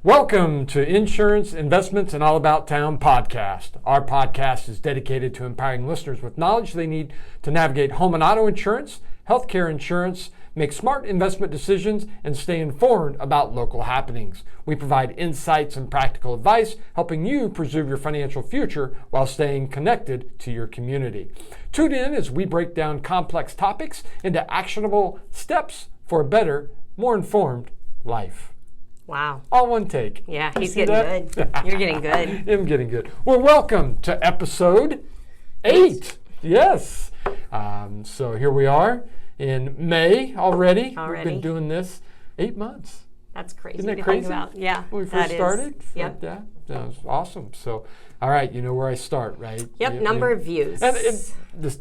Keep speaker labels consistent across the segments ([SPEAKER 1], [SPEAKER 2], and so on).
[SPEAKER 1] Welcome to Insurance, Investments, and All About Town podcast. Our podcast is dedicated to empowering listeners with knowledge they need to navigate home and auto insurance, healthcare insurance, make smart investment decisions, and stay informed about local happenings. We provide insights and practical advice, helping you preserve your financial future while staying connected to your community. Tune in as we break down complex topics into actionable steps for a better, more informed life.
[SPEAKER 2] Wow.
[SPEAKER 1] All one take.
[SPEAKER 2] Yeah, he's getting good. You're getting good.
[SPEAKER 1] I'm getting good. Well, welcome to episode 8. Yes. So here we are in May already. We've been doing this 8 months.
[SPEAKER 2] That's crazy.
[SPEAKER 1] Isn't that
[SPEAKER 2] to
[SPEAKER 1] crazy?
[SPEAKER 2] Think about. Yeah.
[SPEAKER 1] When we first started?
[SPEAKER 2] Yep.
[SPEAKER 1] Yeah. That was awesome. So, all right, you know where I start, right?
[SPEAKER 2] Yep, number of views.
[SPEAKER 1] And this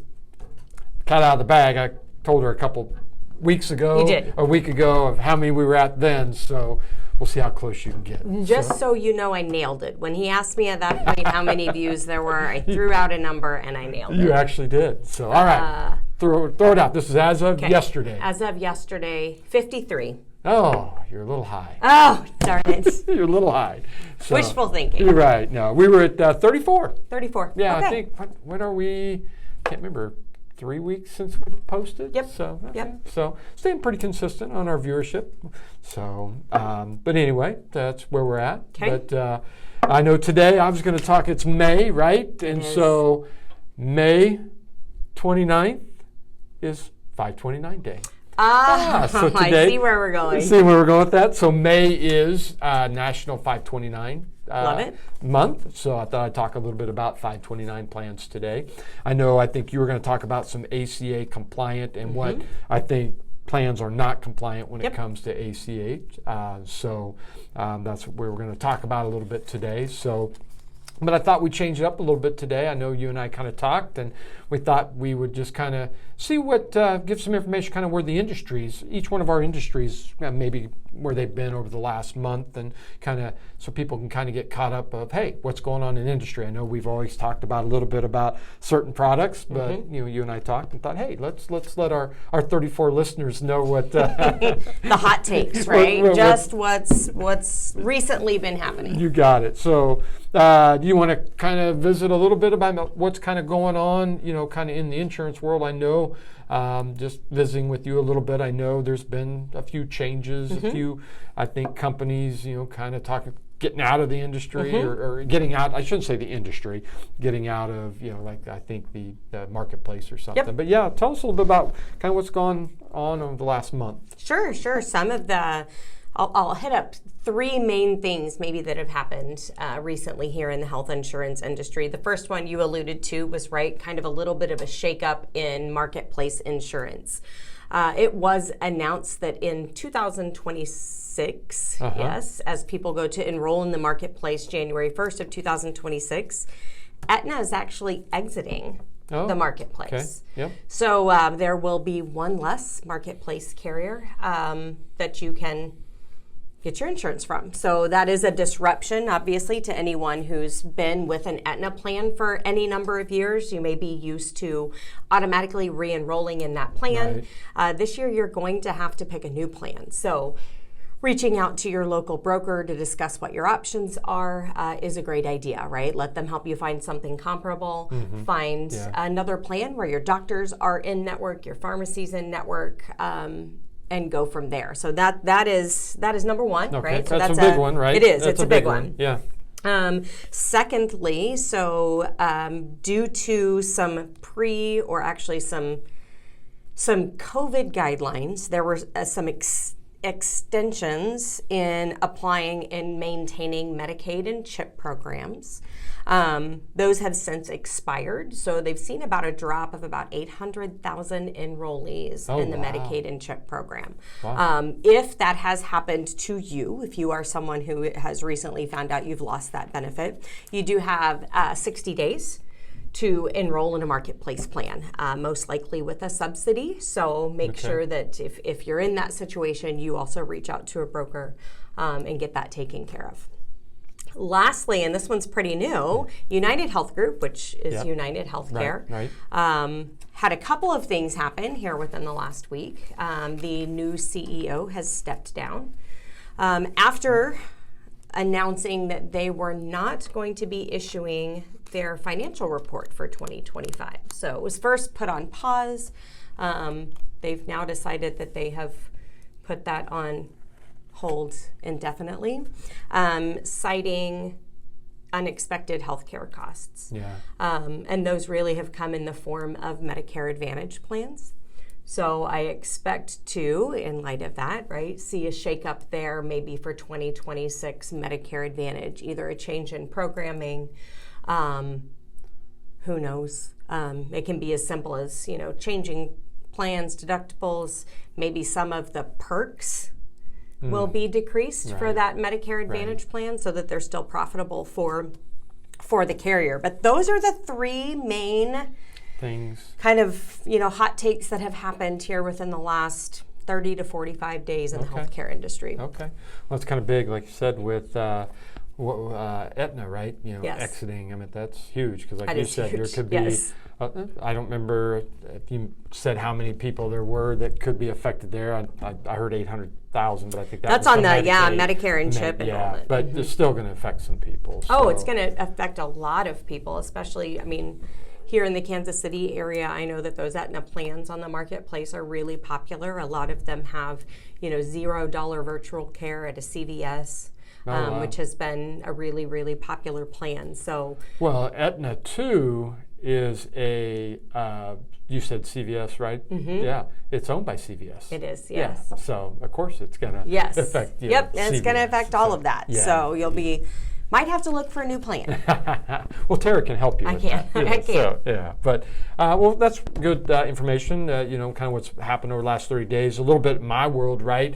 [SPEAKER 1] cat out of the bag, I told her a couple weeks ago.
[SPEAKER 2] You did.
[SPEAKER 1] A week ago of how many we were at then, so we'll see how close you can get.
[SPEAKER 2] Just so you know, I nailed it. When he asked me at that point how many views there were, I threw out a number and I nailed it.
[SPEAKER 1] You actually did. So, all right. Throw it out. This is as of yesterday.
[SPEAKER 2] As of yesterday, 53.
[SPEAKER 1] Oh, you're a little high.
[SPEAKER 2] Oh, darn it.
[SPEAKER 1] You're a little high. So,
[SPEAKER 2] wishful thinking.
[SPEAKER 1] You're right. No, we were at 34.
[SPEAKER 2] 34.
[SPEAKER 1] Yeah,
[SPEAKER 2] okay.
[SPEAKER 1] I think, when are we? Can't remember. 3 weeks since we posted.
[SPEAKER 2] Yep.
[SPEAKER 1] So, okay.
[SPEAKER 2] Yep.
[SPEAKER 1] So staying pretty consistent on our viewership. So, but anyway, that's where we're at.
[SPEAKER 2] Okay.
[SPEAKER 1] But I know today I was going to talk, it's May, right? And so May 29th is 529 Day.
[SPEAKER 2] So today, I see where we're going.
[SPEAKER 1] See where we're going with that. So May is National 529
[SPEAKER 2] Love it.
[SPEAKER 1] month. So I thought I'd talk a little bit about 529 plans today. I think you were going to talk about some ACA compliant and what I think plans are not compliant when it comes to ACH. So that's what we're going to talk about a little bit today. So, but I thought we'd change it up a little bit today. I know you and I kind of talked, and we thought we would just kind of see what, give some information kind of where the industries, each one of our industries, maybe where they've been over the last month, and kind of so people can kind of get caught up of, hey, what's going on in industry. I know we've always talked about a little bit about certain products, but you and I talked and thought, hey, let's let our 34 listeners know what
[SPEAKER 2] the hot takes, right? Just what's recently been happening.
[SPEAKER 1] You got it. So do you want to kind of visit a little bit about what's kind of going on, kind of in the insurance world? I know, just visiting with you a little bit, I know there's been a few changes, a few, I think, companies, kind of getting out of the industry or getting out, I shouldn't say the industry, getting out of, like I think the marketplace or something.
[SPEAKER 2] Yep.
[SPEAKER 1] But yeah, tell us a little bit about kind of what's gone on over the last month.
[SPEAKER 2] Sure. Some of the, I'll hit up 3 main things maybe that have happened recently here in the health insurance industry. The first one you alluded to was kind of a little bit of a shakeup in marketplace insurance. It was announced that in 2026, yes, as people go to enroll in the marketplace January 1st of 2026, Aetna is actually exiting the marketplace.
[SPEAKER 1] Okay. Yep.
[SPEAKER 2] So there will be one less marketplace carrier that you can get your insurance from. So that is a disruption, obviously, to anyone who's been with an Aetna plan for any number of years. You may be used to automatically re-enrolling in that plan.
[SPEAKER 1] Right.
[SPEAKER 2] This year, you're going to have to pick a new plan. So reaching out to your local broker to discuss what your options are is a great idea, right? Let them help you find something comparable, find another plan where your doctors are in network, your pharmacy's in network, and go from there. So that is number one, right? So
[SPEAKER 1] that's a big one, right?
[SPEAKER 2] It is.
[SPEAKER 1] That's
[SPEAKER 2] it's a big one.
[SPEAKER 1] Yeah.
[SPEAKER 2] Secondly, due to some some COVID guidelines, there were some extensions in applying and maintaining Medicaid and CHIP programs. Those have since expired, so they've seen about a drop of about 800,000 enrollees in the Medicaid and CHIP program.
[SPEAKER 1] Wow.
[SPEAKER 2] If that has happened to you, if you are someone who has recently found out you've lost that benefit, you do have 60 days to enroll in a marketplace plan, most likely with a subsidy. So make sure that if you're in that situation, you also reach out to a broker and get that taken care of. Lastly, and this one's pretty new, United Health Group, which is United Healthcare, had a couple of things happen here within the last week. The new CEO has stepped down. After announcing that they were not going to be issuing their financial report for 2025. So it was first put on pause. They've now decided that they have put that on hold indefinitely, citing unexpected healthcare costs.
[SPEAKER 1] Yeah.
[SPEAKER 2] And those really have come in the form of Medicare Advantage plans. So I expect to, in light of that, right, see a shakeup there maybe for 2026 Medicare Advantage, either a change in programming, who knows? It can be as simple as, changing plans, deductibles, maybe some of the perks will be decreased for that Medicare Advantage plan so that they're still profitable for the carrier. But those are the three main
[SPEAKER 1] things,
[SPEAKER 2] kind of, hot takes that have happened here within the last 30 to 45 days in the healthcare industry.
[SPEAKER 1] Okay. Well, it's kind of big, like you said, with Aetna, right? Exiting. I mean, that's huge because, like
[SPEAKER 2] that
[SPEAKER 1] you said,
[SPEAKER 2] huge.
[SPEAKER 1] there could be. I don't remember if you said how many people there were that could be affected there. I heard 800,000, but I think
[SPEAKER 2] that's on the Medicare and CHIP enrollment.
[SPEAKER 1] But it's still going to affect some people.
[SPEAKER 2] Oh, it's going to affect a lot of people, especially. Here in the Kansas City area, I know that those Aetna plans on the marketplace are really popular. A lot of them have, $0 virtual care at a CVS.
[SPEAKER 1] Wow.
[SPEAKER 2] Which has been a really, really popular plan. So,
[SPEAKER 1] well, Aetna too is a you said CVS, right? Mm-hmm. Yeah, it's owned by CVS.
[SPEAKER 2] It is, yes.
[SPEAKER 1] Yeah. So of course it's gonna affect.
[SPEAKER 2] Yep, and it's gonna affect all of that. Yeah. So you'll might have to look for a new plan.
[SPEAKER 1] Well, Tara can help you.
[SPEAKER 2] I can.
[SPEAKER 1] So, yeah, but well, that's good information. Kind of what's happened over the last 30 days. A little bit in my world, right?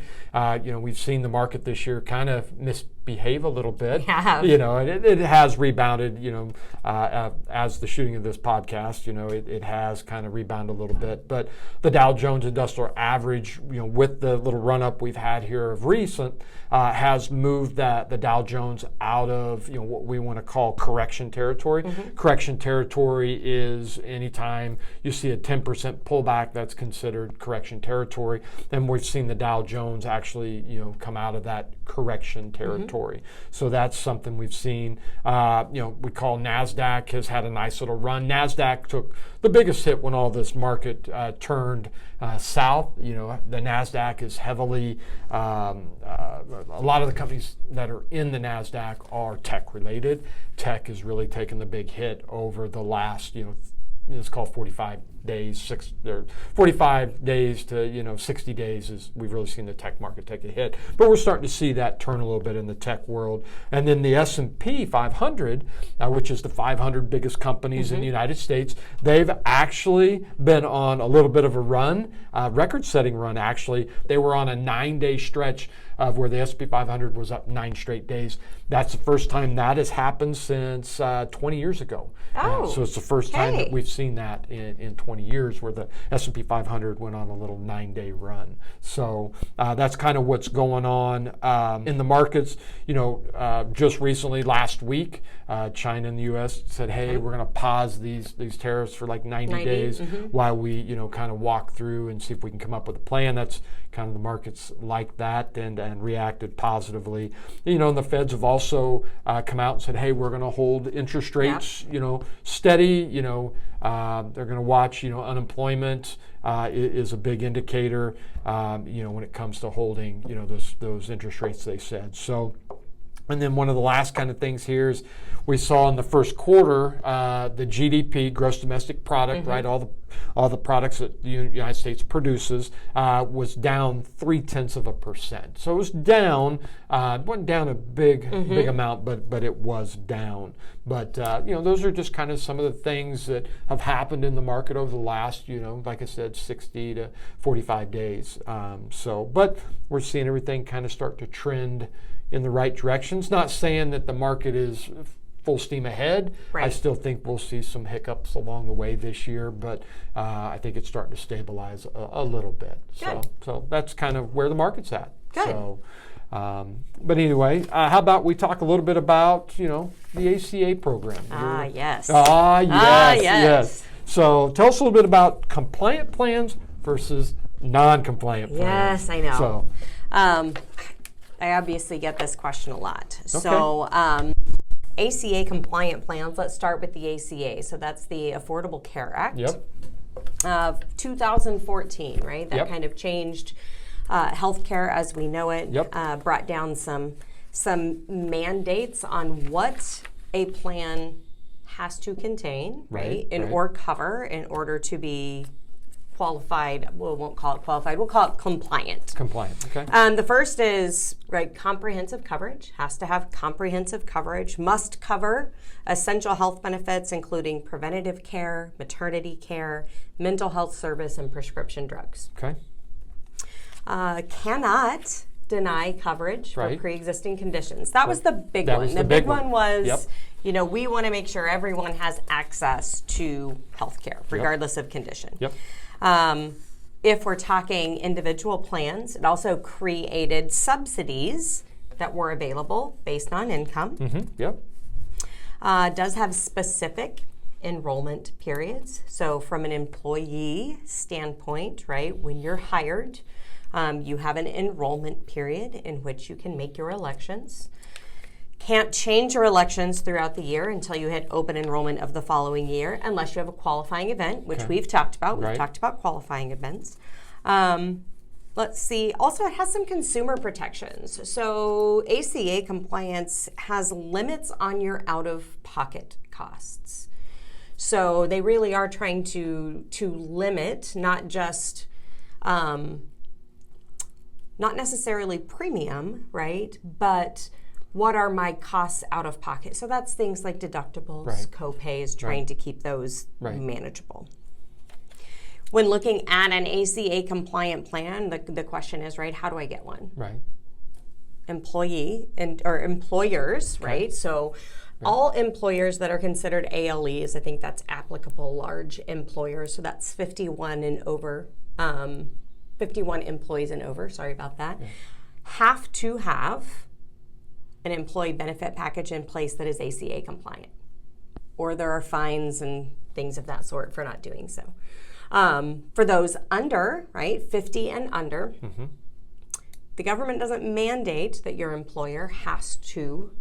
[SPEAKER 1] We've seen the market this year kind of misbehave a little bit.
[SPEAKER 2] Yeah.
[SPEAKER 1] It has rebounded. As the shooting of this podcast, it has kind of rebounded a little bit. But the Dow Jones Industrial Average, with the little run up we've had here of recent, has moved the Dow Jones out of what we want to call correction territory. Mm-hmm. Correction territory is anytime you see a 10% pullback, that's considered correction territory. And we've seen the Dow Jones actually come out of that correction territory. Mm-hmm. So that's something we've seen. We call NASDAQ has had a nice little run. NASDAQ took the biggest hit when all this market turned south. The NASDAQ is heavily, a lot of the companies that are in the NASDAQ are tech related. Tech has really taken the big hit over the last, it's called 45 days, 45 days to 60 days is we've really seen the tech market take a hit. But we're starting to see that turn a little bit in the tech world. And then the S&P 500, which is the 500 biggest companies in the United States, they've actually been on a little bit of a run, record-setting run actually. They were on a 9-day stretch of where the S&P 500 was up 9 straight days. That's the first time that has happened since 20 years ago. So it's the first time that we've seen that in 20 years where the S&P 500 went on a little 9-day run. So that's kind of what's going on in the markets. Just recently, last week, China and the U.S. said, hey, we're going to pause these tariffs for like 90 days while we, kind of walk through and see if we can come up with a plan. That's kind of the markets like that and reacted positively. And the Feds have also come out and said, hey, we're going to hold interest rates, steady. They're going to watch, unemployment is a big indicator, when it comes to holding, those interest rates they said. So, and then one of the last kind of things here is we saw in the first quarter the GDP, gross domestic product, right? All the products that the United States produces was down 0.3%. So it was down. It wasn't down a big amount, but it was down. But those are just kind of some of the things that have happened in the market over the last, like I said, 60 to 45 days. But we're seeing everything kind of start to trend in the right directions. Not saying that the market is full steam ahead. Right. I still think we'll see some hiccups along the way this year, but I think it's starting to stabilize a little bit. So that's kind of where the market's at.
[SPEAKER 2] Good.
[SPEAKER 1] So, but anyway, how about we talk a little bit about the ACA program?
[SPEAKER 2] Yes.
[SPEAKER 1] Yes. So tell us a little bit about compliant plans versus non-compliant plans.
[SPEAKER 2] Yes, I know.
[SPEAKER 1] So
[SPEAKER 2] I obviously get this question a lot. Okay. So ACA compliant plans, let's start with the ACA. So that's the Affordable Care Act of 2014, right? That kind of changed healthcare as we know it, brought down some mandates on what a plan has to contain, right? Or cover in order to be qualified. Well, we won't call it qualified. We'll call it compliant.
[SPEAKER 1] Compliant, okay.
[SPEAKER 2] The first is comprehensive coverage. Has to have comprehensive coverage. Must cover essential health benefits, including preventative care, maternity care, mental health service, and prescription drugs.
[SPEAKER 1] Okay.
[SPEAKER 2] Cannot deny coverage for pre-existing conditions. That was the big one. The big one was, we want to make sure everyone has access to health care, regardless of condition. If we're talking individual plans, it also created subsidies that were available based on income. Does have specific enrollment periods. So from an employee standpoint, when you're hired, you have an enrollment period in which you can make your elections. Can't change your elections throughout the year until you hit open enrollment of the following year, unless you have a qualifying event, which we've talked about. We've talked about qualifying events. Let's see. Also, it has some consumer protections. So ACA compliance has limits on your out-of-pocket costs. So they really are trying to limit not just not necessarily premium, but what are my costs out of pocket? So that's things like deductibles, co-pays, trying to keep those manageable. When looking at an ACA compliant plan, the question is, how do I get one? Employee or employers, So all employers that are considered ALEs, I think that's applicable, large employers. So that's 51 and over, 51 employees and over, sorry about that, have to have an employee benefit package in place that is ACA compliant. Or there are fines and things of that sort for not doing so. For those under, 50 and under, the government doesn't mandate that your employer has to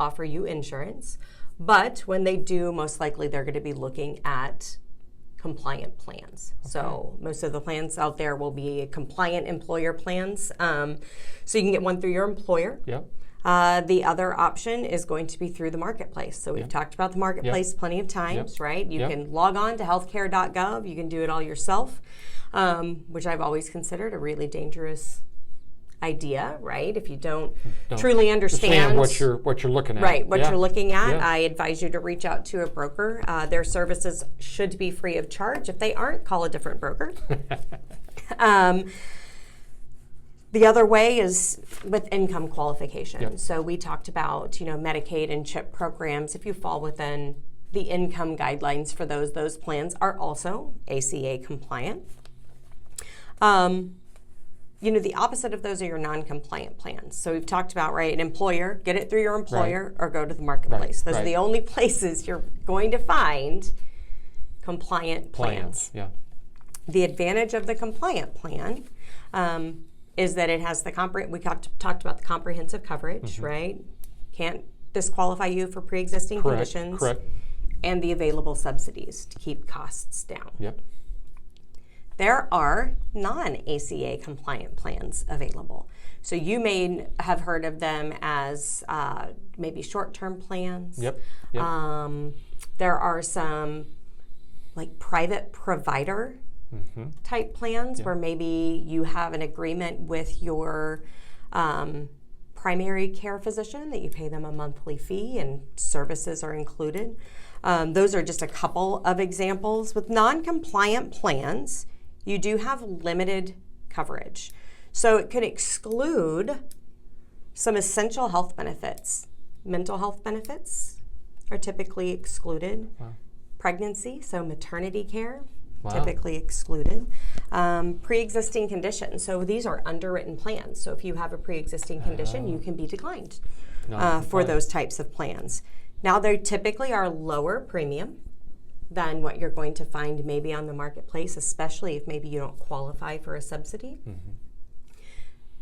[SPEAKER 2] offer you insurance, but when they do, most likely they're going to be looking at compliant plans. So most of the plans out there will be compliant employer plans. So you can get one through your employer. The other option is going to be through the marketplace. So we've talked about the marketplace plenty of times, You can log on to healthcare.gov. You can do it all yourself, which I've always considered a really dangerous idea, if you don't truly understand
[SPEAKER 1] what you're looking at.
[SPEAKER 2] What you're looking at. I advise you to reach out to a broker. Their services should be free of charge. If they aren't, call a different broker. The other way is with income qualification. So we talked about, Medicaid and CHIP programs. If you fall within the income guidelines for those plans are also ACA compliant. The opposite of those are your non-compliant plans. So we've talked about, an employer, get it through your employer or go to the marketplace. Those are the only places you're going to find compliant plans. The advantage of the compliant plan is that it has we talked about the comprehensive coverage, Can't disqualify you for pre-existing conditions. And the available subsidies to keep costs down. There are non-ACA compliant plans available. So you may have heard of them as maybe short-term plans. There are some private provider type plans where maybe you have an agreement with your primary care physician that you pay them a monthly fee and services are included. Those are just a couple of examples. With non-compliant plans, you do have limited coverage. So it could exclude some essential health benefits. Mental health benefits are typically excluded. Pregnancy, so maternity care, typically excluded. Pre-existing conditions, so these are underwritten plans. So if you have a pre-existing condition, you can be declined for those types of plans. Now they typically are lower premium than what you're going to find maybe on the marketplace, especially if maybe you don't qualify for a subsidy.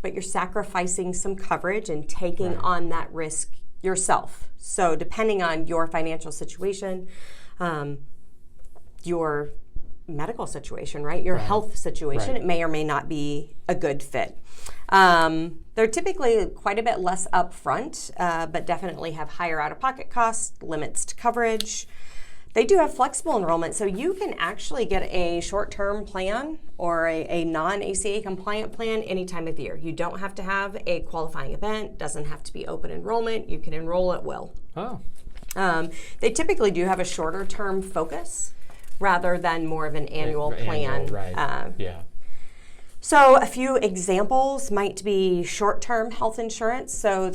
[SPEAKER 2] but you're sacrificing some coverage and taking on that risk yourself. So depending on your financial situation, your medical situation, right? Your health situation, it may or may not be a good fit. They're typically quite a bit less upfront, but definitely have higher out-of-pocket costs, limits to coverage. They do have flexible enrollment, so you can actually get a short-term plan or a non-ACA compliant plan any time of year. You don't have to have a qualifying event, doesn't have to be open enrollment. You can enroll at will.
[SPEAKER 1] Oh.
[SPEAKER 2] They typically do have a shorter term focus rather than more of an annual plan.
[SPEAKER 1] Yeah.
[SPEAKER 2] So a few examples might be short-term health insurance. So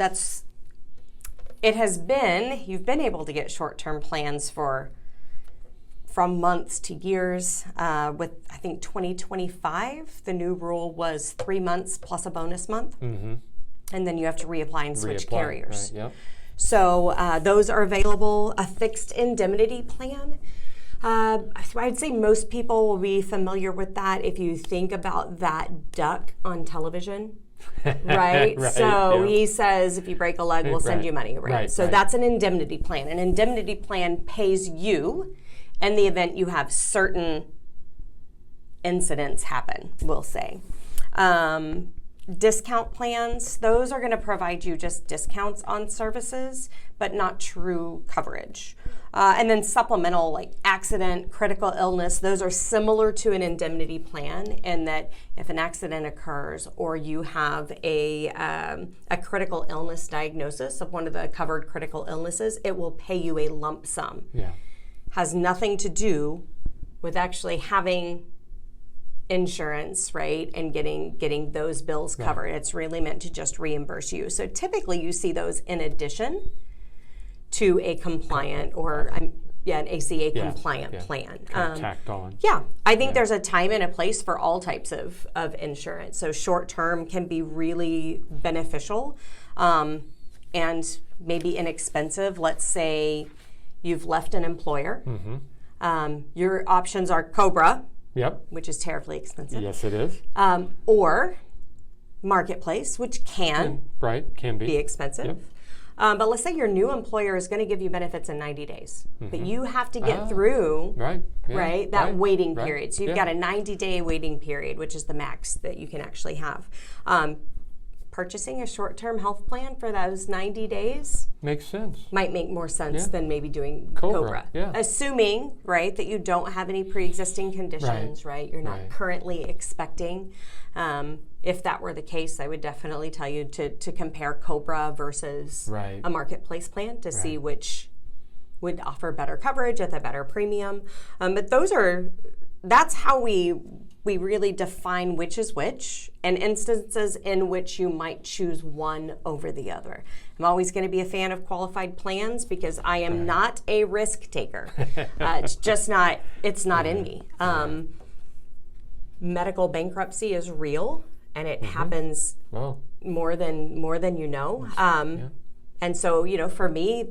[SPEAKER 2] you've been able to get short-term plans from months to years. With, I think, 2025, the new rule was 3 months plus a bonus month. Mm-hmm. And then you have to reapply and switch carriers.
[SPEAKER 1] Right, yep.
[SPEAKER 2] So those are available. A fixed indemnity plan. I'd say most people will be familiar with that if you think about that duck on television. Right? So he says, if you break a leg, we'll send you money. Right? So that's an indemnity plan. An indemnity plan pays you in the event you have certain incidents happen, we'll say. Discount plans, those are going to provide you just discounts on services, but not true coverage. And then supplemental, like accident, critical illness, those are similar to an indemnity plan in that if an accident occurs or you have a critical illness diagnosis of one of the covered critical illnesses, it will pay you a lump sum.
[SPEAKER 1] Yeah.
[SPEAKER 2] Has nothing to do with actually having insurance, right, and getting those bills covered. It's really meant to just reimburse you. So typically you see those in addition to a compliant or an ACA compliant plan.
[SPEAKER 1] Tacked on.
[SPEAKER 2] Yeah, I think there's a time and a place for all types of insurance. So short term can be really beneficial and maybe inexpensive. Let's say you've left an employer. Mm-hmm. Your options are COBRA, which is terribly expensive.
[SPEAKER 1] Yes, it is.
[SPEAKER 2] Or Marketplace, which can be expensive.
[SPEAKER 1] Yep.
[SPEAKER 2] But let's say your new employer is going to give you benefits in 90 days, but you have to get through that waiting period. So you've got a 90-day waiting period, which is the max that you can actually have. Purchasing a short-term health plan for those 90 days
[SPEAKER 1] makes sense.
[SPEAKER 2] Might make more sense than maybe doing COBRA. Assuming, that you don't have any pre-existing conditions, You're not currently expecting. If that were the case, I would definitely tell you to compare COBRA versus a Marketplace plan to see which would offer better coverage at a better premium. But that's how we really define which is which and instances in which you might choose one over the other. I'm always going to be a fan of qualified plans because I am not a risk taker. It's just not, it's not in me. Medical bankruptcy is real and it happens more than you know. And so, for me,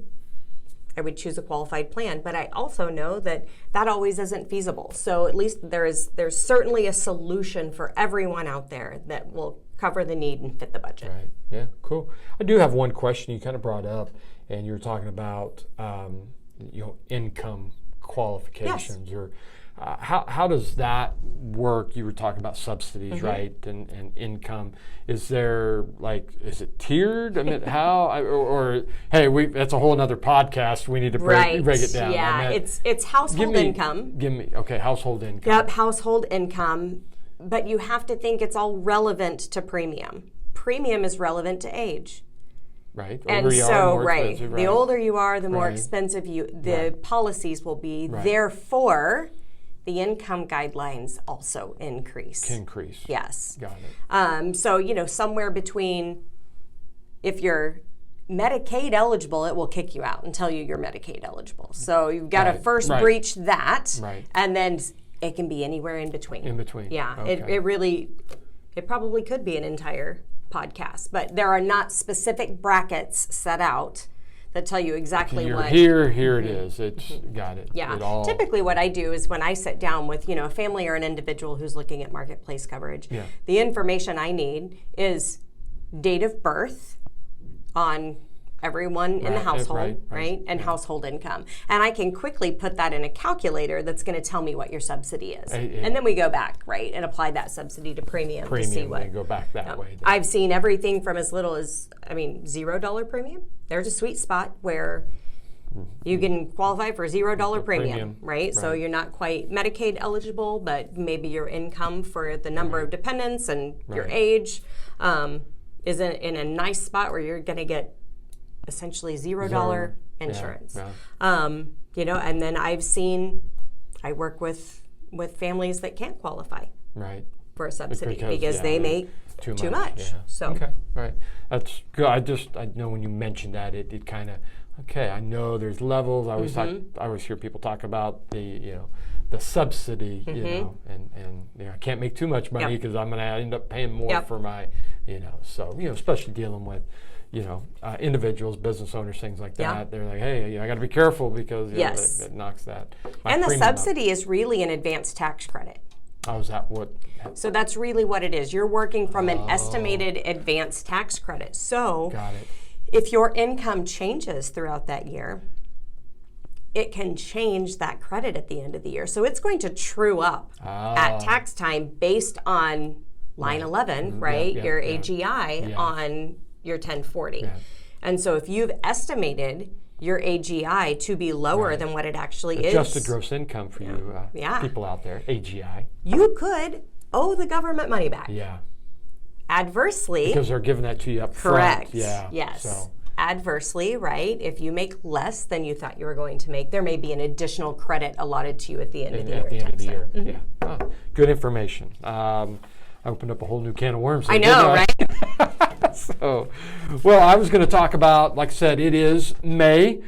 [SPEAKER 2] I would choose a qualified plan, but I also know that always isn't feasible. So at least there's certainly a solution for everyone out there that will cover the need and fit the budget.
[SPEAKER 1] Right. Yeah. Cool. I do have one question you kind of brought up, and you were talking about income qualifications or. How does that work? You were talking about subsidies, right, and income. Is there is it tiered? I mean, how? Or hey, that's a whole other podcast. We need to break it down.
[SPEAKER 2] Yeah, it's household income.
[SPEAKER 1] Household income.
[SPEAKER 2] Yep, household income. But you have to think it's all relevant to premium. Premium is relevant to age.
[SPEAKER 1] Right.
[SPEAKER 2] And so, the older you are, the more expensive the policies will be. Right. Therefore, the income guidelines also increase. Yes.
[SPEAKER 1] Got it.
[SPEAKER 2] So, somewhere between, if you're Medicaid eligible, it will kick you out and tell you you're Medicaid eligible. So you've got to first breach that, and then it can be anywhere in between. Yeah. Okay. It probably could be an entire podcast, but there are not specific brackets set out that tell you exactly what.
[SPEAKER 1] Here it is. It's got it.
[SPEAKER 2] Yeah. Typically what I do is when I sit down with, a family or an individual who's looking at Marketplace coverage, the information I need is date of birth on everyone in the household, right? And household income. And I can quickly put that in a calculator that's going to tell me what your subsidy is. And then we go back, right, and apply that subsidy to premium to see what.
[SPEAKER 1] And go back that way.
[SPEAKER 2] I've seen everything from as little as, $0 premium. There's a sweet spot where you can qualify for $0 premium, right? So you're not quite Medicaid eligible, but maybe your income for the number of dependents and your age is in a nice spot where you're going to get essentially $0 insurance. And then I work with families that can't qualify for a subsidy because they make too much. So
[SPEAKER 1] okay, right, that's good. I know when you mentioned that, it kind of I know there's levels. I always hear people talk about the subsidy, and I can't make too much money because I'm going to end up paying more for my, so especially dealing with individuals, business owners, things like that. They're like, hey, I got to be careful because it knocks that.
[SPEAKER 2] And the subsidy is really an advanced tax credit.
[SPEAKER 1] Oh, is that what?
[SPEAKER 2] So that's really what it is. You're working from an estimated advanced tax credit. So
[SPEAKER 1] got it.
[SPEAKER 2] If your income changes throughout that year, it can change that credit at the end of the year. So it's going to true up at tax time based on line 11, right? Your AGI on your 1040. And so if you've estimated your AGI to be lower than what it actually is.
[SPEAKER 1] Adjusted gross income for you people out there, AGI.
[SPEAKER 2] You could owe the government money back.
[SPEAKER 1] Yeah.
[SPEAKER 2] Adversely.
[SPEAKER 1] Because they're giving that to you up front.
[SPEAKER 2] Correct.
[SPEAKER 1] Yeah.
[SPEAKER 2] Yes.
[SPEAKER 1] So.
[SPEAKER 2] Adversely, right, if you make less than you thought you were going to make, there may be an additional credit allotted to you at the end of the year.
[SPEAKER 1] At the end of the year, yeah. Oh, good information. I opened up a whole new can of worms.
[SPEAKER 2] I know, right?
[SPEAKER 1] So, well, I was going to talk about, like I said, it is May.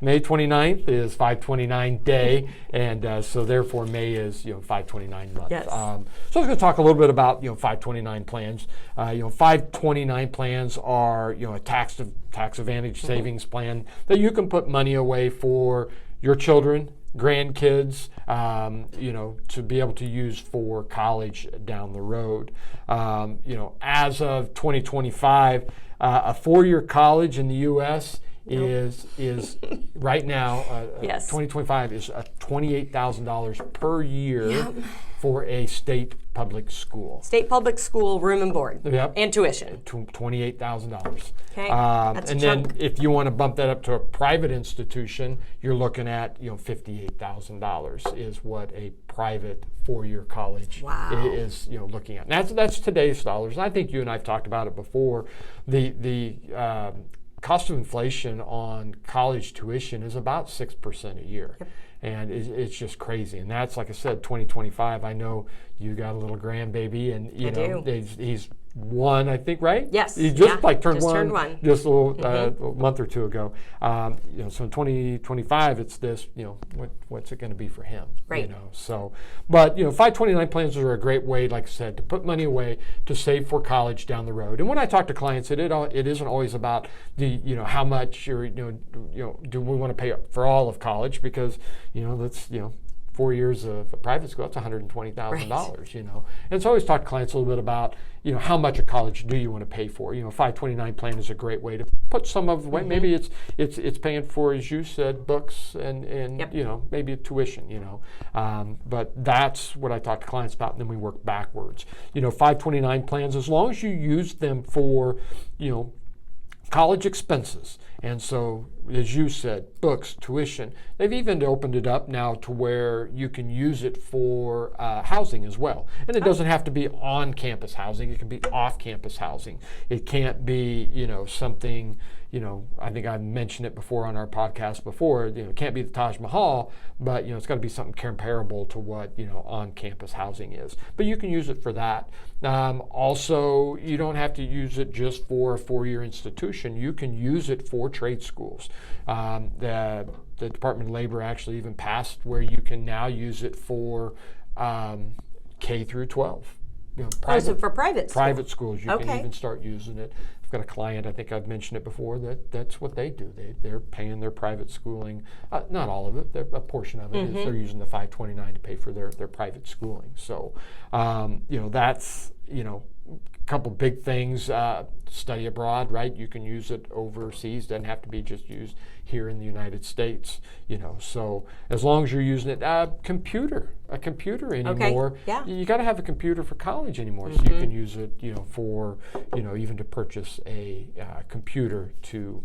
[SPEAKER 1] May 29th is 529 day, and so therefore May is 529 month.
[SPEAKER 2] Yes.
[SPEAKER 1] So I was going to talk a little bit about 529 plans. 529 plans are a tax advantage savings plan that you can put money away for your children, grandkids, to be able to use for college down the road. As of 2025, a 4-year college in the U.S. is right now 2025 is $28,000 per year for a state public school.
[SPEAKER 2] State public school room and board and tuition.
[SPEAKER 1] $28,000.
[SPEAKER 2] Okay, that's
[SPEAKER 1] and then if you want to bump that up to a private institution, you're looking at $58,000 is what a private 4-year college is looking at. And that's today's dollars. And I think you and I've talked about it before. The cost of inflation on college tuition is about 6% a year. And it's just crazy. And that's, like I said, 2025. I know you got a little grandbaby, and he's 1, I think, right?
[SPEAKER 2] Yes.
[SPEAKER 1] He just turned
[SPEAKER 2] one.
[SPEAKER 1] Just a month or two ago. So in 2025, it's this. What's it going to be for him?
[SPEAKER 2] Right.
[SPEAKER 1] So, but 529 plans are a great way, like I said, to put money away to save for college down the road. And when I talk to clients, it isn't always about the how much do we want to pay for all of college, because that's 4 years of a private school, that's $120,000, And so I always talk to clients a little bit about, how much of college do you want to pay for? 529 plan is a great way to put some of the way. Maybe it's paying for, as you said, books and maybe a tuition, but that's what I talk to clients about, and then we work backwards. 529 plans, as long as you use them for, college expenses. And so, as you said, books, tuition. They've even opened it up now to where you can use it for housing as well. And it doesn't have to be on-campus housing. It can be off-campus housing. It can't be, something, I think I mentioned it before on our podcast before, it can't be the Taj Mahal, but, it's got to be something comparable to what, on-campus housing is. But you can use it for that. Also, you don't have to use it just for a 4-year institution. You can use it for trade schools. The Department of Labor actually even passed where you can now use it for K through 12.
[SPEAKER 2] For private
[SPEAKER 1] schools, you can even start using it. I've got a client, I think I've mentioned it before, that's what they do. They're paying their private schooling, not all of it, a portion of it is they're using the 529 to pay for their private schooling. So, that's couple big things, study abroad, right? You can use it overseas, doesn't have to be just used here in the United States, so as long as you're using it, a computer anymore.
[SPEAKER 2] Okay. Yeah.
[SPEAKER 1] You got to have a computer for college anymore, so you can use it, for, even to purchase a computer to,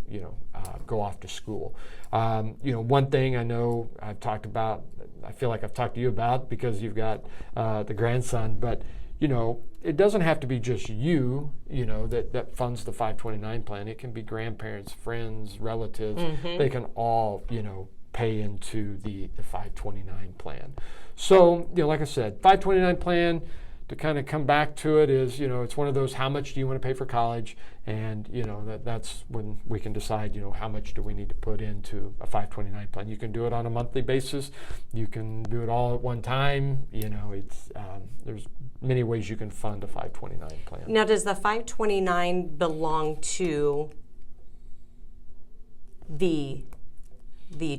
[SPEAKER 1] go off to school. One thing I know I feel like I've talked to you about because you've got the grandson, but it doesn't have to be just you, that funds the 529 plan. It can be grandparents, friends, relatives. They can all, pay into the 529 plan. So, like I said, 529 plan, to kind of come back to it, is, it's one of those, how much do you want to pay for college? And, that's when we can decide, how much do we need to put into a 529 plan. You can do it on a monthly basis. You can do it all at one time. There's many ways you can fund a 529 plan.
[SPEAKER 2] Now, does the 529 belong to the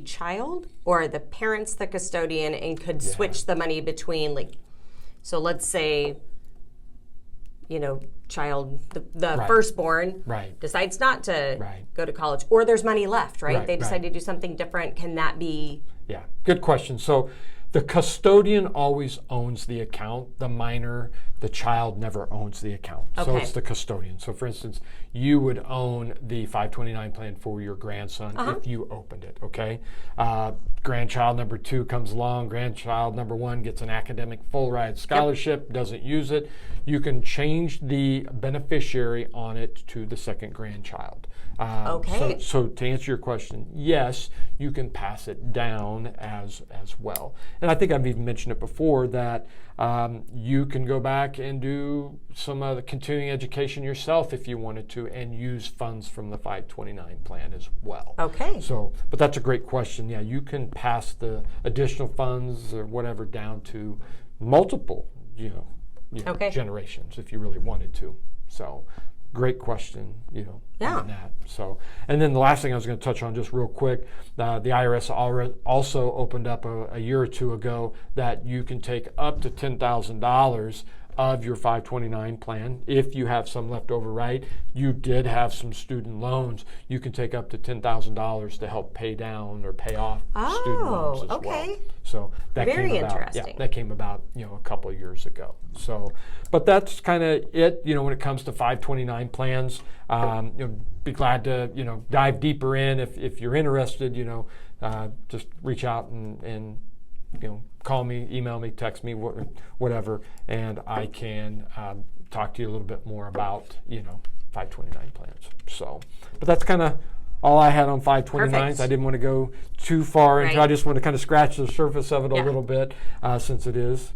[SPEAKER 2] child, or the parents the custodian, and could switch the money between, so let's say, child, the firstborn decides not to go to college, or there's money left, right? They decide to do something different. Can that be?
[SPEAKER 1] Yeah, good question. So the custodian always owns the account. The minor, the child, never owns the account. So it's the custodian. So for instance, you would own the 529 plan for your grandson if you opened it, okay? Grandchild number 2 comes along. Grandchild number 1 gets an academic full ride scholarship, doesn't use it. You can change the beneficiary on it to the second grandchild. So to answer your question, yes, you can pass it down as well. And I think I've even mentioned it before that you can go back and do some of the continuing education yourself if you wanted to, and use funds from the 529 plan as well.
[SPEAKER 2] Okay.
[SPEAKER 1] So, but that's a great question. Yeah, you can pass the additional funds or whatever down to multiple, generations if you really wanted to. So, great question, on that. So, and then the last thing I was going to touch on just real quick, the IRS also opened up a year or two ago that you can take up to $10,000 of your 529 plan. If you have some left over, right, you did have some student loans, you can take up to $10,000 to help pay down or pay off student loans as well. So that
[SPEAKER 2] Very
[SPEAKER 1] came about,
[SPEAKER 2] interesting.
[SPEAKER 1] that came about, a couple of years ago. So, but that's kind of it, when it comes to 529 plans. Be glad to, dive deeper in if you're interested, just reach out and call me, email me, text me, whatever, and I can talk to you a little bit more about, 529 plans. So, but that's kind of all I had on 529s.
[SPEAKER 2] Perfect.
[SPEAKER 1] I didn't want to go too far into. I just want to kind of scratch the surface of it a little bit, since it is,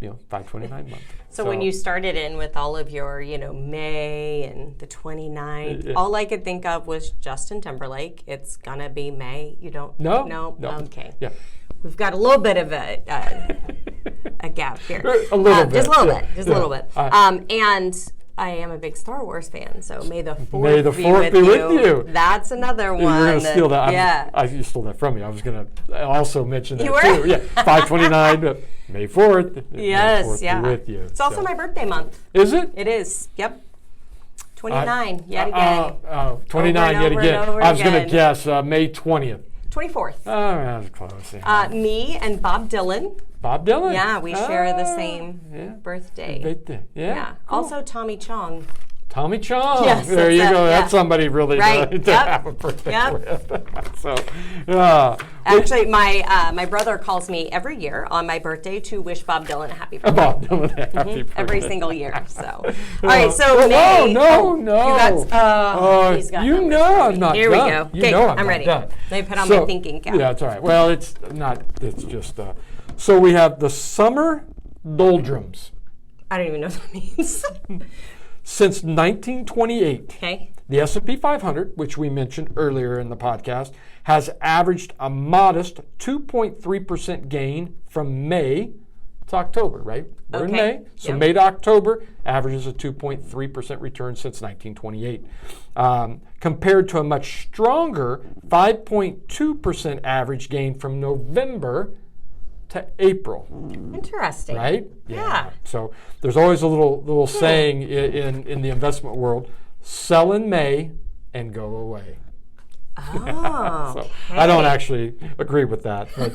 [SPEAKER 1] 529 month.
[SPEAKER 2] So when you started in with all of your, May and the 29th, all I could think of was Justin Timberlake. It's gonna be May. You don't?
[SPEAKER 1] No.
[SPEAKER 2] Okay.
[SPEAKER 1] Yeah.
[SPEAKER 2] We've got a little bit of a gap here.
[SPEAKER 1] A little bit.
[SPEAKER 2] Just a little bit. And I am a big Star Wars fan, so May the 4th
[SPEAKER 1] be with you.
[SPEAKER 2] That's another one.
[SPEAKER 1] You're going to steal that.
[SPEAKER 2] Yeah.
[SPEAKER 1] You stole that from me. I was going to also mention that too. Yeah, 529, but May 4th.
[SPEAKER 2] Yes,
[SPEAKER 1] May 4th be with you.
[SPEAKER 2] It's also my birthday month.
[SPEAKER 1] Is it?
[SPEAKER 2] It is. Yep. 29 yet again.
[SPEAKER 1] 29 yet again. I was going to guess May 20th.
[SPEAKER 2] 24th.
[SPEAKER 1] Oh, that was close. Yeah.
[SPEAKER 2] Me and Bob Dylan.
[SPEAKER 1] Bob Dylan?
[SPEAKER 2] Yeah, we share the same birthday.
[SPEAKER 1] Yeah.
[SPEAKER 2] Cool. Also Tommy Chong.
[SPEAKER 1] Tommy Chong.
[SPEAKER 2] Yes,
[SPEAKER 1] there you go.
[SPEAKER 2] Yeah.
[SPEAKER 1] That's somebody really to have a birthday with. So,
[SPEAKER 2] actually, my brother calls me every year on my birthday to wish Bob Dylan a happy birthday.
[SPEAKER 1] Bob Dylan a happy birthday.
[SPEAKER 2] Every single year. So, all right. So May.
[SPEAKER 1] No.
[SPEAKER 2] He's got
[SPEAKER 1] I'm not done.
[SPEAKER 2] Here we go.
[SPEAKER 1] You know I'm
[SPEAKER 2] ready.
[SPEAKER 1] Not done.
[SPEAKER 2] Let me put on my thinking cap.
[SPEAKER 1] Yeah, it's all right. Well, it's not. It's just. So we have the summer doldrums.
[SPEAKER 2] I don't even know what that means.
[SPEAKER 1] Since 1928, the S&P 500, which we mentioned earlier in the podcast, has averaged a modest 2.3% gain from May to October, right? We're in May. So May to October averages a 2.3% return since 1928, compared to a much stronger 5.2% average gain from November to to April.
[SPEAKER 2] Interesting.
[SPEAKER 1] Right?
[SPEAKER 2] Yeah.
[SPEAKER 1] So there's always a little saying in the investment world: sell in May and go away.
[SPEAKER 2] Oh,
[SPEAKER 1] So
[SPEAKER 2] okay.
[SPEAKER 1] I don't actually agree with that, but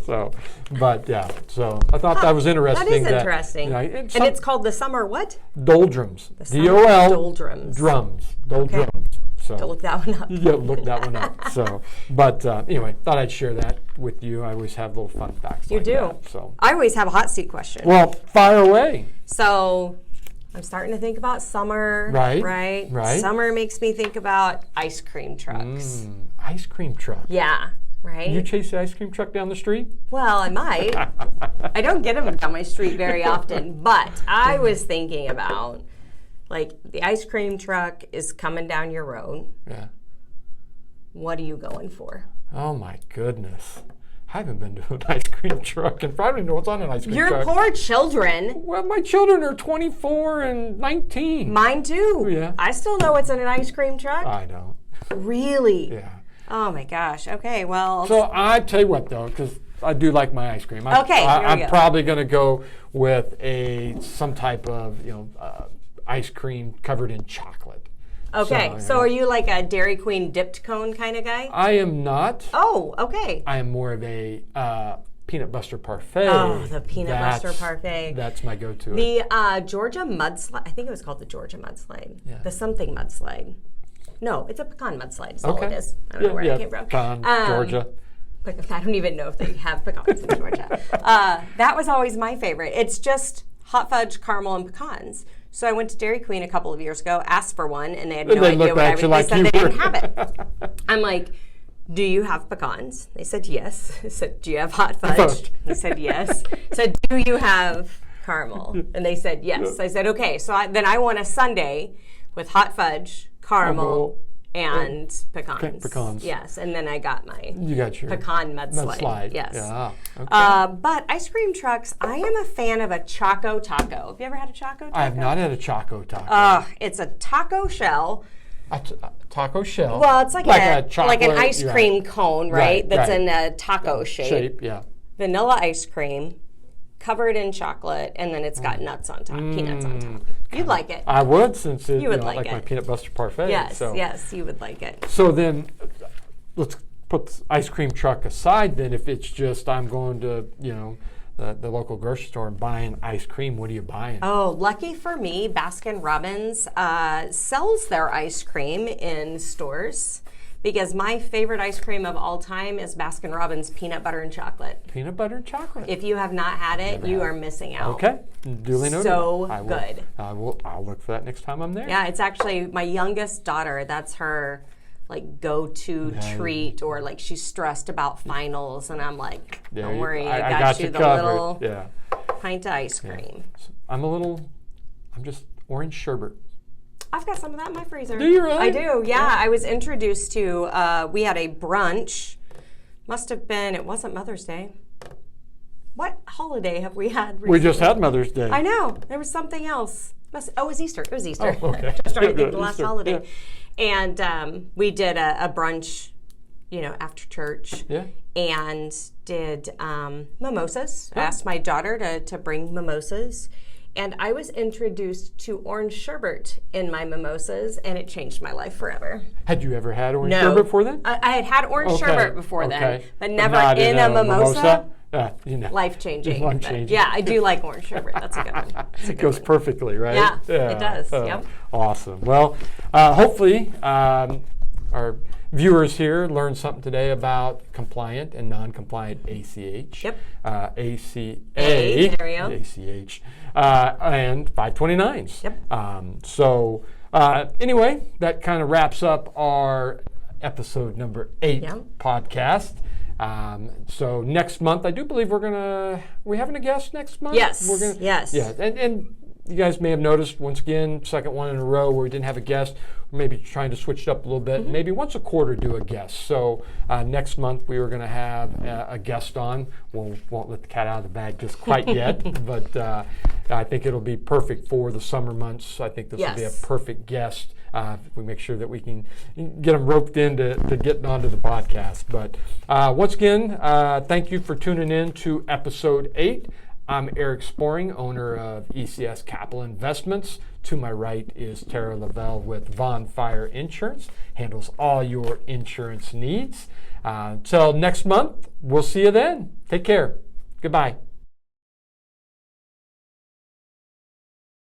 [SPEAKER 1] so I thought that was interesting.
[SPEAKER 2] That is interesting.
[SPEAKER 1] You know,
[SPEAKER 2] and it's called the summer what?
[SPEAKER 1] doldrums.
[SPEAKER 2] Summer
[SPEAKER 1] DOL
[SPEAKER 2] doldrums.
[SPEAKER 1] drums. Doldrums. So
[SPEAKER 2] To look that one up.
[SPEAKER 1] yeah, look that one up. So, but anyway, thought I'd share that with you. I always have little fun facts.
[SPEAKER 2] You
[SPEAKER 1] like
[SPEAKER 2] do.
[SPEAKER 1] that, so
[SPEAKER 2] I always have a hot seat question.
[SPEAKER 1] well, fire away.
[SPEAKER 2] So I'm starting to think about summer.
[SPEAKER 1] Right.
[SPEAKER 2] Summer makes me think about ice cream trucks.
[SPEAKER 1] Ice cream truck.
[SPEAKER 2] Yeah. Right.
[SPEAKER 1] You chase the ice cream truck down the street?
[SPEAKER 2] Well, I might. I don't get them down my street very often, but I was thinking about, like, the ice cream truck is coming down your road.
[SPEAKER 1] Yeah.
[SPEAKER 2] What are you going for?
[SPEAKER 1] Oh my goodness. I haven't been to an ice cream truck and probably know what's on an ice cream
[SPEAKER 2] Your
[SPEAKER 1] truck.
[SPEAKER 2] poor children.
[SPEAKER 1] Well, my children are 24 and 19.
[SPEAKER 2] Mine too.
[SPEAKER 1] Yeah.
[SPEAKER 2] I still know what's in an ice cream truck.
[SPEAKER 1] I don't.
[SPEAKER 2] Really?
[SPEAKER 1] Yeah.
[SPEAKER 2] Oh my gosh. Okay, well.
[SPEAKER 1] So I tell you what though, because I do like my ice cream.
[SPEAKER 2] Okay, here we
[SPEAKER 1] I'm
[SPEAKER 2] go.
[SPEAKER 1] probably going to go with some type of ice cream covered in chocolate.
[SPEAKER 2] Okay, so are you like a Dairy Queen dipped cone kind of guy?
[SPEAKER 1] I am not.
[SPEAKER 2] Oh, okay.
[SPEAKER 1] I am more of a peanut butter parfait.
[SPEAKER 2] Oh, the peanut butter parfait.
[SPEAKER 1] That's my go-to.
[SPEAKER 2] The Georgia mudslide. I think it was called the Georgia mudslide.
[SPEAKER 1] Yeah.
[SPEAKER 2] The something mudslide. No, it's a pecan mudslide. That's all it is. I don't know where it came from.
[SPEAKER 1] Pecan, Georgia.
[SPEAKER 2] I don't even know if they have pecans in Georgia. That was always my favorite. It's just hot fudge, caramel, and pecans. So I went to Dairy Queen a couple of years ago, asked for one, and they had no idea what I was. They said they didn't have it. I'm like, do you have pecans? They said yes. I said, do you have hot fudge? They said yes. I said, do you have caramel? And they said yes. I said, okay. So then I want a sundae with hot fudge, caramel, and pecans.
[SPEAKER 1] Pecans.
[SPEAKER 2] Yes, and then I got my
[SPEAKER 1] your
[SPEAKER 2] pecan mudslide. Yes.
[SPEAKER 1] Yeah. Okay.
[SPEAKER 2] But ice cream trucks, I am a fan of a Choco Taco. Have you ever had a Choco Taco?
[SPEAKER 1] I have not had a Choco Taco.
[SPEAKER 2] It's a taco shell.
[SPEAKER 1] A taco shell.
[SPEAKER 2] Well, it's like
[SPEAKER 1] chocolate,
[SPEAKER 2] an ice cream cone, right? That's
[SPEAKER 1] right.
[SPEAKER 2] in a taco shape.
[SPEAKER 1] Yeah.
[SPEAKER 2] Vanilla ice cream, covered in chocolate, and then it's got nuts on top, peanuts on top. You'd like it.
[SPEAKER 1] I would, since it,
[SPEAKER 2] You would like it.
[SPEAKER 1] my peanut butter parfait.
[SPEAKER 2] Yes, yes, you would like it.
[SPEAKER 1] So then, let's put the ice cream truck aside. Then, if it's just I'm going to the local grocery store and buying ice cream, what are you buying?
[SPEAKER 2] Oh, lucky for me, Baskin Robbins sells their ice cream in stores. Because my favorite ice cream of all time is Baskin Robbins peanut butter and chocolate.
[SPEAKER 1] Peanut butter and chocolate.
[SPEAKER 2] If you have not had it, you are missing out.
[SPEAKER 1] Okay, duly noted.
[SPEAKER 2] So good.
[SPEAKER 1] I'll look for that next time I'm there.
[SPEAKER 2] Yeah, it's actually my youngest daughter. That's her like go-to treat, or like she's stressed about finals, and I'm like, don't worry, I got you the little pint of ice cream.
[SPEAKER 1] I'm just orange sherbet.
[SPEAKER 2] I've got some of that in my freezer.
[SPEAKER 1] Do you really?
[SPEAKER 2] I do, yeah. I was introduced to, we had a brunch. Must have been, it wasn't Mother's Day. What holiday have we had recently?
[SPEAKER 1] We just had Mother's Day.
[SPEAKER 2] I know. There was something else. It was Easter. It was Easter.
[SPEAKER 1] Oh, okay.
[SPEAKER 2] Just trying to think of the last
[SPEAKER 1] Easter,
[SPEAKER 2] holiday. Yeah. And we did a brunch, after church.
[SPEAKER 1] Yeah.
[SPEAKER 2] And did mimosas. I asked my daughter to bring mimosas. And I was introduced to orange sherbet in my mimosas, and it changed my life forever.
[SPEAKER 1] Had you ever had orange sherbet before then?
[SPEAKER 2] I had had orange sherbet before then, but never
[SPEAKER 1] not
[SPEAKER 2] in a mimosa.
[SPEAKER 1] Life-changing.
[SPEAKER 2] Yeah, I do like orange sherbet. That's a good one.
[SPEAKER 1] It goes perfectly, right?
[SPEAKER 2] Yeah, it does. Yep.
[SPEAKER 1] Awesome. Well, hopefully our viewers here learned something today about compliant and non-compliant ACH.
[SPEAKER 2] Yep.
[SPEAKER 1] ACA.
[SPEAKER 2] There we go.
[SPEAKER 1] ACH. And 529s.
[SPEAKER 2] Yep.
[SPEAKER 1] So anyway, that kind of wraps up our episode number 8 podcast. So next month, I do believe we're having a guest next month.
[SPEAKER 2] Yes.
[SPEAKER 1] Yes. Yeah. And you guys may have noticed, once again, second one in a row where we didn't have a guest. We're maybe trying to switch it up a little bit. Maybe once a quarter do a guest. So next month we were going to have a guest on. We won't let the cat out of the bag just quite yet, but I think it'll be perfect for the summer months. I think this will be a perfect guest. If we make sure that we can get them roped into getting onto the podcast. But once again, thank you for tuning in to episode 8. I'm Eric Sporing, owner of ECS Capital Investments. To my right is Tara Lavelle with Von Fire Insurance, handles all your insurance needs. Till next month, we'll see you then. Take care. Goodbye.